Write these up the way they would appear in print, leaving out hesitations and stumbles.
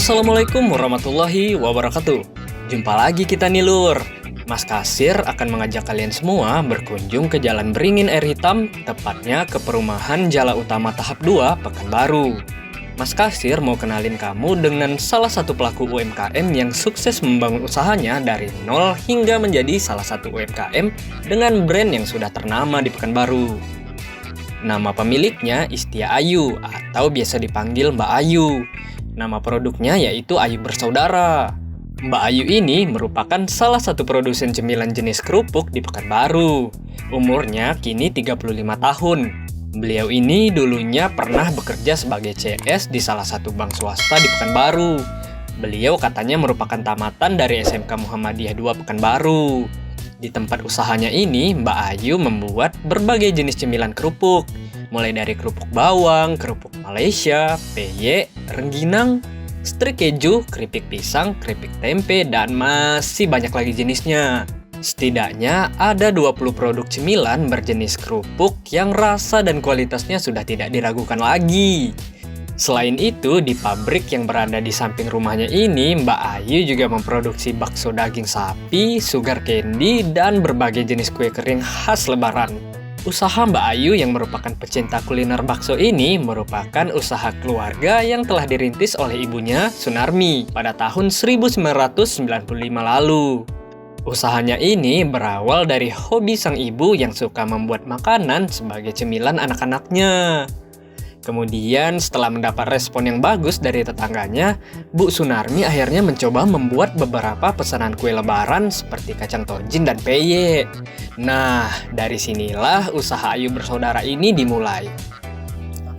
Assalamualaikum warahmatullahi wabarakatuh. Jumpa lagi kita nih Lur. Mas Kasir akan mengajak kalian semua berkunjung ke Jalan Beringin Air Hitam, tepatnya ke perumahan Jala Utama tahap 2 Pekanbaru. Mas Kasir mau kenalin kamu dengan salah satu pelaku UMKM yang sukses membangun usahanya dari nol hingga menjadi salah satu UMKM dengan brand yang sudah ternama di Pekanbaru. Nama pemiliknya Istia Ayu atau biasa dipanggil Mbak Ayu. Nama produknya yaitu Ayu Bersaudara. Mbak Ayu ini merupakan salah satu produsen cemilan jenis kerupuk di Pekanbaru. Umurnya kini 35 tahun. Beliau ini dulunya pernah bekerja sebagai CS di salah satu bank swasta di Pekanbaru. Beliau katanya merupakan tamatan dari SMK Muhammadiyah 2 Pekanbaru. Di tempat usahanya ini, Mbak Ayu membuat berbagai jenis cemilan kerupuk. Mulai dari kerupuk bawang, kerupuk Malaysia, peye, rengginang, strik keju, keripik pisang, keripik tempe, dan masih banyak lagi jenisnya. Setidaknya ada 20 produk cemilan berjenis kerupuk yang rasa dan kualitasnya sudah tidak diragukan lagi. Selain itu, di pabrik yang berada di samping rumahnya ini, Mbak Ayu juga memproduksi bakso daging sapi, sugar candy, dan berbagai jenis kue kering khas Lebaran. Usaha Mbak Ayu yang merupakan pecinta kuliner bakso ini merupakan usaha keluarga yang telah dirintis oleh ibunya, Sunarmi, pada tahun 1995 lalu. Usahanya ini berawal dari hobi sang ibu yang suka membuat makanan sebagai cemilan anak-anaknya. Kemudian setelah mendapat respon yang bagus dari tetangganya, Bu Sunarmi akhirnya mencoba membuat beberapa pesanan kue lebaran seperti kacang tojin dan peye. Nah, dari sinilah usaha Ayu Bersaudara ini dimulai.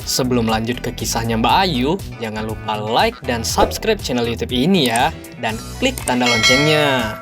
Sebelum lanjut ke kisahnya Mbak Ayu, jangan lupa like dan subscribe channel YouTube ini ya, dan klik tanda loncengnya.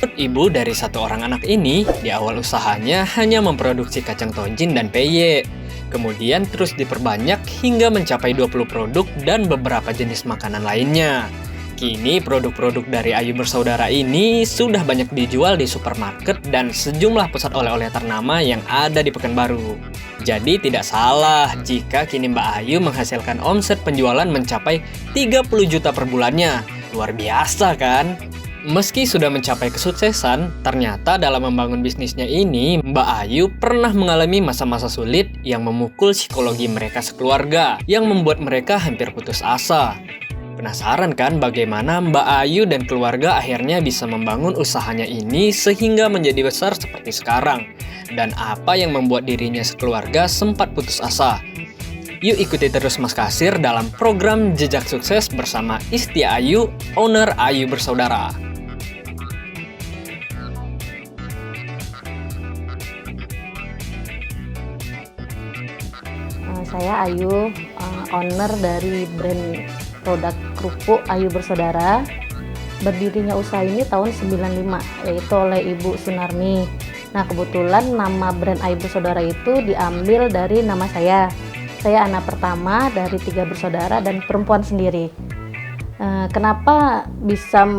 Ibu dari satu orang anak ini, di awal usahanya hanya memproduksi kacang tojin dan peye. Kemudian terus diperbanyak hingga mencapai 20 produk dan beberapa jenis makanan lainnya. Kini produk-produk dari Ayu Bersaudara ini sudah banyak dijual di supermarket dan sejumlah pusat oleh-oleh ternama yang ada di Pekanbaru. Jadi tidak salah jika kini Mbak Ayu menghasilkan omset penjualan mencapai 30 juta per bulannya. Luar biasa kan? Meski sudah mencapai kesuksesan, ternyata dalam membangun bisnisnya ini, Mbak Ayu pernah mengalami masa-masa sulit yang memukul psikologi mereka sekeluarga, yang membuat mereka hampir putus asa. Penasaran kan bagaimana Mbak Ayu dan keluarga akhirnya bisa membangun usahanya ini sehingga menjadi besar seperti sekarang? Dan apa yang membuat dirinya sekeluarga sempat putus asa? Yuk ikuti terus Mas Kasir dalam program Jejak Sukses bersama Istia Ayu, owner Ayu Bersaudara. Saya Ayu, owner dari brand produk kerupuk Ayu Bersaudara. Berdirinya usaha ini tahun 95, yaitu oleh Ibu Sunarmi. Nah, kebetulan nama brand Ayu Bersaudara itu diambil dari nama saya. Saya anak pertama dari 3 bersaudara dan perempuan sendiri. Kenapa bisa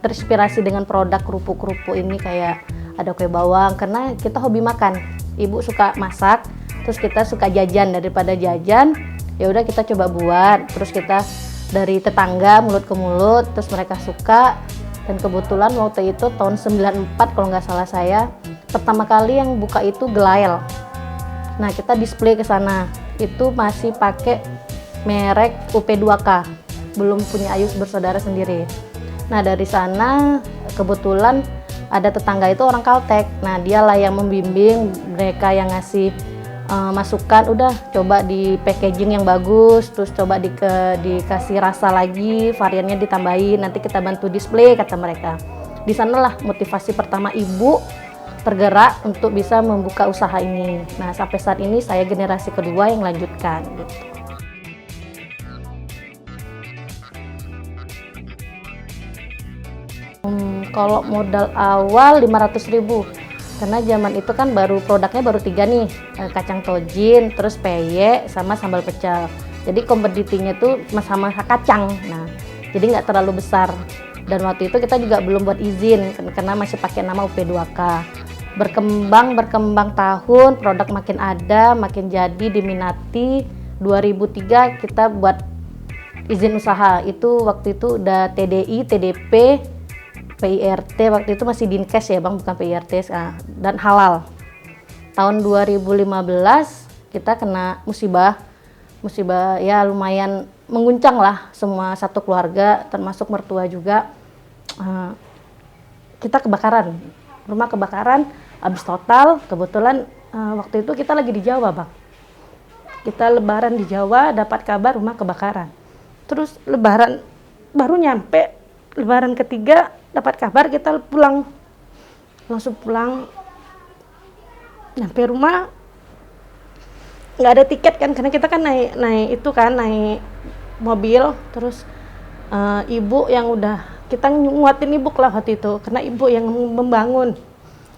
terinspirasi dengan produk kerupuk-kerupuk ini, kayak ada kue bawang, karena kita hobi makan. Ibu suka masak, terus kita suka jajan. Daripada jajan, ya udah kita coba buat. Terus kita dari tetangga mulut ke mulut, terus mereka suka. Dan kebetulan waktu itu tahun 94 kalau nggak salah saya, pertama kali yang buka itu Gelael. Nah, kita display ke sana. Itu masih pakai merek UP2K, belum punya Ayu Bersaudara sendiri. Nah, dari sana kebetulan ada tetangga itu orang Kaltek. Nah, dialah yang membimbing, mereka yang ngasih masukan, udah coba di packaging yang bagus, terus coba dikasih rasa lagi, variannya ditambahin, nanti kita bantu display, kata mereka. Di sanalah motivasi pertama ibu tergerak untuk bisa membuka usaha ini. Nah, sampai saat ini saya generasi kedua yang lanjutkan gitu. Kalau modal awal 500.000, karena zaman itu kan produknya baru 3 nih, kacang tojin, terus peye, sama sambal pecel. Jadi komoditinya tuh sama kacang, nah jadi nggak terlalu besar. Dan waktu itu kita juga belum buat izin karena masih pakai nama UP2K. Berkembang tahun, produk makin ada, makin jadi diminati. 2003 kita buat izin usaha. Itu waktu itu udah TDI, TDP, PIRT, waktu itu masih Dinkes ya Bang, bukan PIRT, dan halal. Tahun 2015 kita kena musibah ya lumayan mengguncang lah semua satu keluarga, termasuk mertua juga. Kita kebakaran, rumah kebakaran, habis total. Kebetulan waktu itu kita lagi di Jawa Bang. Kita lebaran di Jawa, dapat kabar rumah kebakaran. Terus lebaran baru nyampe, lebaran ketiga dapat kabar kita pulang. Langsung pulang, nyampe rumah nggak ada tiket kan, karena kita kan naik mobil. Terus ibu yang udah kita nguatin ibu lah waktu itu, karena ibu yang membangun,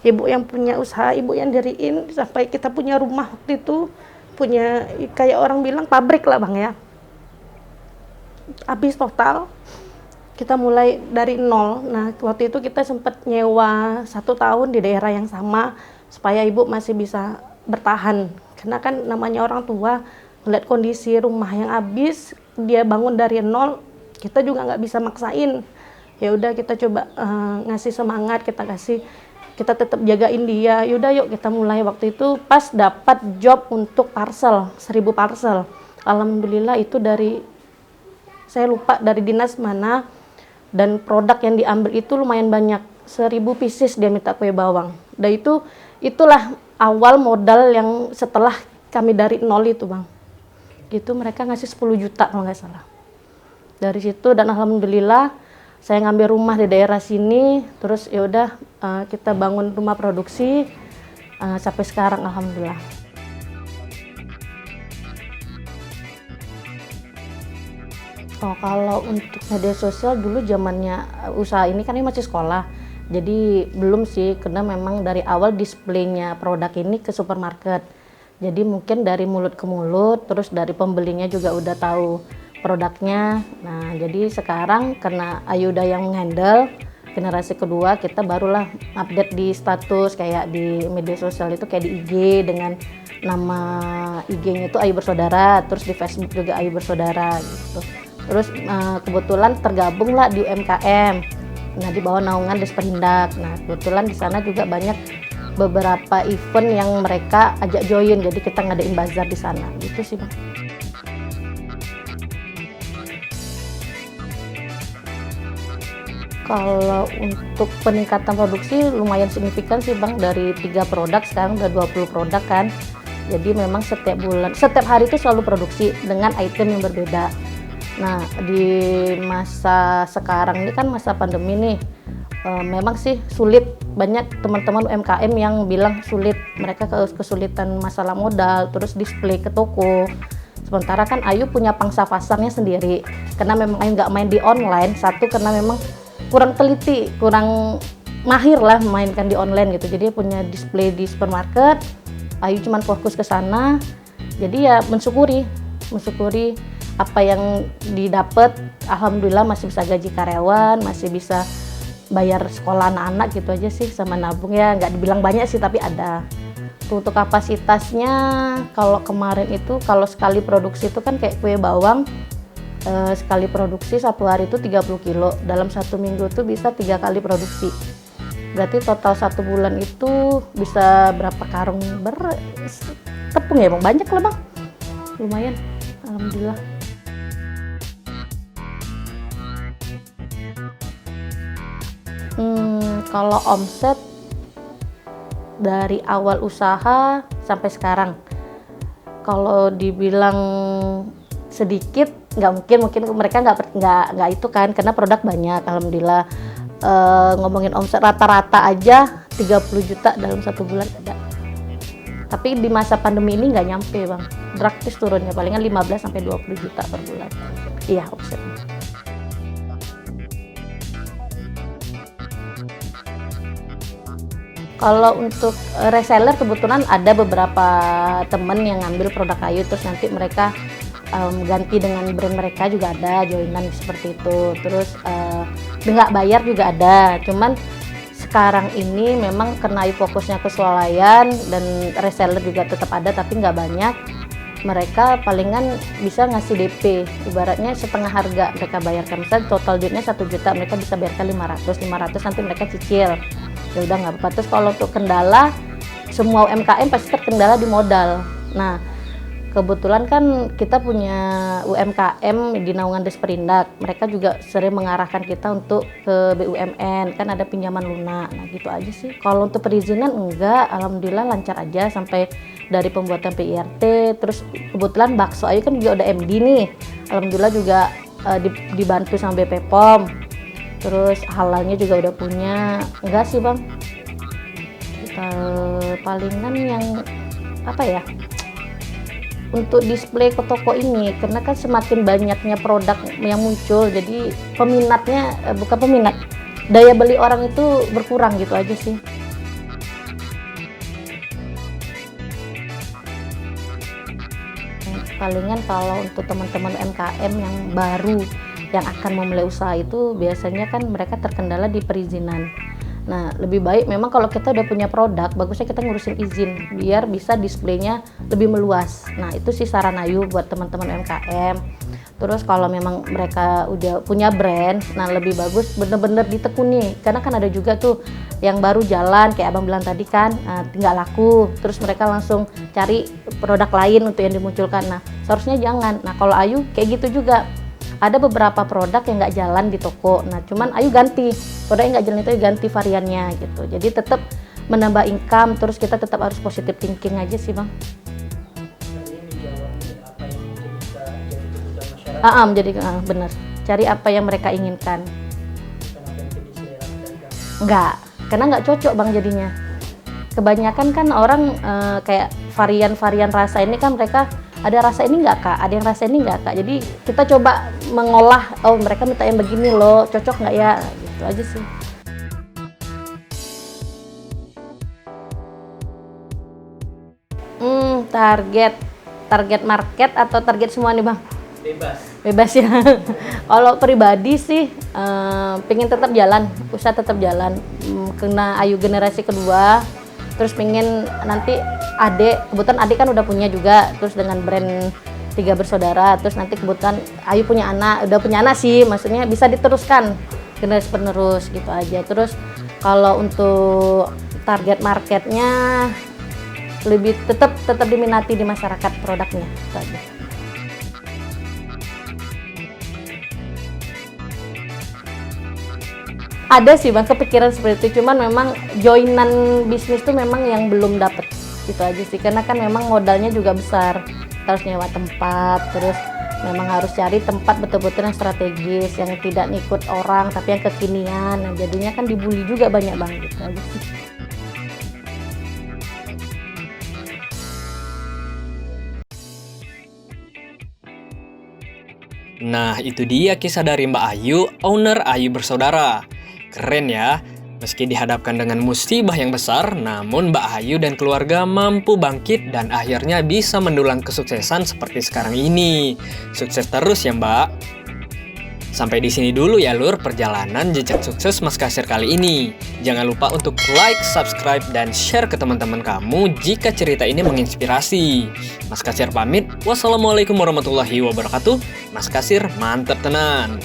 ibu yang punya usaha, ibu yang diriin sampai kita punya rumah waktu itu, punya kayak orang bilang pabrik lah Bang ya. Habis total kita mulai dari nol. Nah waktu itu kita sempat nyewa 1 tahun di daerah yang sama supaya ibu masih bisa bertahan, karena kan namanya orang tua ngeliat kondisi rumah yang habis, dia bangun dari nol, kita juga nggak bisa maksain. Ya udah kita coba ngasih semangat, kita tetap jagain dia. Yaudah yuk kita mulai. Waktu itu pas dapat job untuk parcel, 1000 parcel. Alhamdulillah itu dari, saya lupa dari dinas mana, dan produk yang diambil itu lumayan banyak, 1000 pieces dia minta kue bawang. Dan itulah awal modal yang setelah kami dari nol itu Bang. Gitu mereka ngasih 10 juta kalau nggak salah. Dari situ, dan alhamdulillah saya ngambil rumah di daerah sini, terus ya udah kita bangun rumah produksi sampai sekarang alhamdulillah. Oh, kalau untuk media sosial dulu zamannya usaha ini kan ini masih sekolah. Jadi belum sih, karena memang dari awal displaynya produk ini ke supermarket. Jadi mungkin dari mulut ke mulut, terus dari pembelinya juga udah tahu produknya. Nah, jadi sekarang karena Ayuda yang menghandle generasi kedua, kita barulah update di status kayak di media sosial itu, kayak di IG dengan nama IG-nya itu Ayu Bersaudara, terus di Facebook juga Ayu Bersaudara gitu. Terus kebetulan tergabung lah di UMKM. Nah, di bawah naungan Desperindak. Nah, kebetulan di sana juga banyak beberapa event yang mereka ajak join, jadi kita ngadain bazar di sana. Gitu sih, Bang. Kalau untuk peningkatan produksi lumayan signifikan sih Bang, dari 3 produk sekarang udah 20 produk kan. Jadi memang setiap hari itu selalu produksi dengan item yang berbeda. Nah, di masa sekarang ini kan masa pandemi nih, memang sih sulit. Banyak teman-teman UMKM yang bilang sulit, mereka kesulitan masalah modal, terus display ke toko. Sementara kan Ayu punya pangsa pasarnya sendiri, karena memang Ayu nggak main di online. Satu, karena memang kurang teliti, kurang mahir lah memainkan di online gitu. Jadi punya display di supermarket, Ayu cuman fokus ke sana. Jadi ya mensyukuri apa yang didapat. Alhamdulillah masih bisa gaji karyawan, masih bisa bayar sekolah anak-anak gitu aja sih, sama nabung ya. Nggak dibilang banyak sih, tapi ada. Untuk kapasitasnya, kalau kemarin itu kalau sekali produksi itu kan kayak kue bawang, sekali produksi 1 hari itu 30 kilo, dalam 1 minggu tuh bisa 3 kali produksi. Berarti total 1 bulan itu bisa berapa karung tepung ya Bang? Banyak lah Bang, lumayan, alhamdulillah. Kalau omset dari awal usaha sampai sekarang, kalau dibilang sedikit nggak mungkin mereka nggak itu kan, karena produk banyak alhamdulillah. Ngomongin omset rata-rata aja 30 juta dalam 1 bulan ada. Tapi di masa pandemi ini nggak nyampe Bang, drastis turunnya, palingan 15 sampai 20 juta per bulan. Iya omsetnya. Kalau untuk reseller, kebetulan ada beberapa temen yang ngambil produk Ayu, terus nanti mereka ganti dengan brand mereka juga ada, joinan seperti itu. Terus nggak bayar juga ada. Cuman sekarang ini memang karena Ayu fokusnya ke swalayan, dan reseller juga tetap ada tapi nggak banyak. mereka palingan bisa ngasih DP, ibaratnya setengah harga mereka bayarkan. Misalnya total duitnya 1 juta, mereka bisa bayarkan 500 nanti mereka cicil. Ya udah nggak apa-apa. Terus kalau untuk kendala, semua UMKM pasti terkendala di modal. Nah, kebetulan kan kita punya UMKM di naungan Desperindak. Mereka juga sering mengarahkan kita untuk ke BUMN, kan ada pinjaman lunak. Nah gitu aja sih. Kalau untuk perizinan enggak, alhamdulillah lancar aja sampai dari pembuatan PIRT. Terus kebetulan Bakso Ayu kan juga udah MD nih. Alhamdulillah juga dibantu sama BP POM. Terus halalnya juga udah punya. Enggak sih Bang. Palingan yang apa ya? Untuk display ke toko ini, karena kan semakin banyaknya produk yang muncul, jadi peminatnya bukan peminat, daya beli orang itu berkurang gitu aja sih. Palingan kalau untuk teman-teman UMKM yang baru yang akan memulai usaha itu biasanya kan mereka terkendala di perizinan. Nah, lebih baik memang kalau kita udah punya produk, bagusnya kita ngurusin izin biar bisa displaynya lebih meluas. Nah, itu sih saran Ayu buat teman-teman UMKM. Terus kalau memang mereka udah punya brand, nah lebih bagus bener-bener ditekuni. Karena kan ada juga tuh yang baru jalan, kayak Abang bilang tadi kan, tinggal laku. Terus mereka langsung cari produk lain untuk yang dimunculkan. Nah, seharusnya jangan. Nah, kalau Ayu kayak gitu juga. Ada beberapa produk yang nggak jalan di toko, nah cuman Ayu ganti produk yang nggak jalan itu Ayu ganti variannya gitu, jadi tetap menambah income, terus kita tetap harus positive thinking aja sih Bang. Bener, cari apa yang mereka inginkan. Enggak, karena nggak cocok Bang jadinya. Kebanyakan kan orang kayak varian-varian rasa ini kan mereka ada rasa ini nggak Kak, ada yang rasa ini nggak Kak. Jadi kita coba mengolah, oh mereka minta yang begini loh, cocok nggak ya, gitu aja sih. Target market atau target semua nih Bang? Bebas ya. Kalau pribadi sih pengen tetap jalan, usaha tetap jalan. Kena Ayu generasi kedua, terus pengen nanti kebetulan adik kan udah punya juga, terus dengan brand 3 bersaudara, terus nanti kebetulan Ayu punya anak, udah punya anak sih, maksudnya bisa diteruskan generasi penerus gitu aja. Terus kalau untuk target marketnya lebih tetap diminati di masyarakat produknya gitu aja. Ada sih Bang kepikiran seperti itu, cuman memang joinan bisnis tuh memang yang belum dapet gitu aja sih, karena kan memang modalnya juga besar, harus nyewa tempat, terus memang harus cari tempat betul-betul yang strategis, yang tidak ngikut orang tapi yang kekinian. Nah, jadinya kan dibully juga banyak Bang gitu aja sih. Nah, itu dia kisah dari Mbak Ayu, owner Ayu Bersaudara. Keren ya. Meski dihadapkan dengan musibah yang besar, namun Mbak Ayu dan keluarga mampu bangkit dan akhirnya bisa mendulang kesuksesan seperti sekarang ini. Sukses terus ya Mbak. Sampai di sini dulu ya Lur perjalanan jejak sukses Mas Kasir kali ini. Jangan lupa untuk like, subscribe, dan share ke teman-teman kamu jika cerita ini menginspirasi. Mas Kasir pamit. Wassalamualaikum warahmatullahi wabarakatuh. Mas Kasir mantep tenan.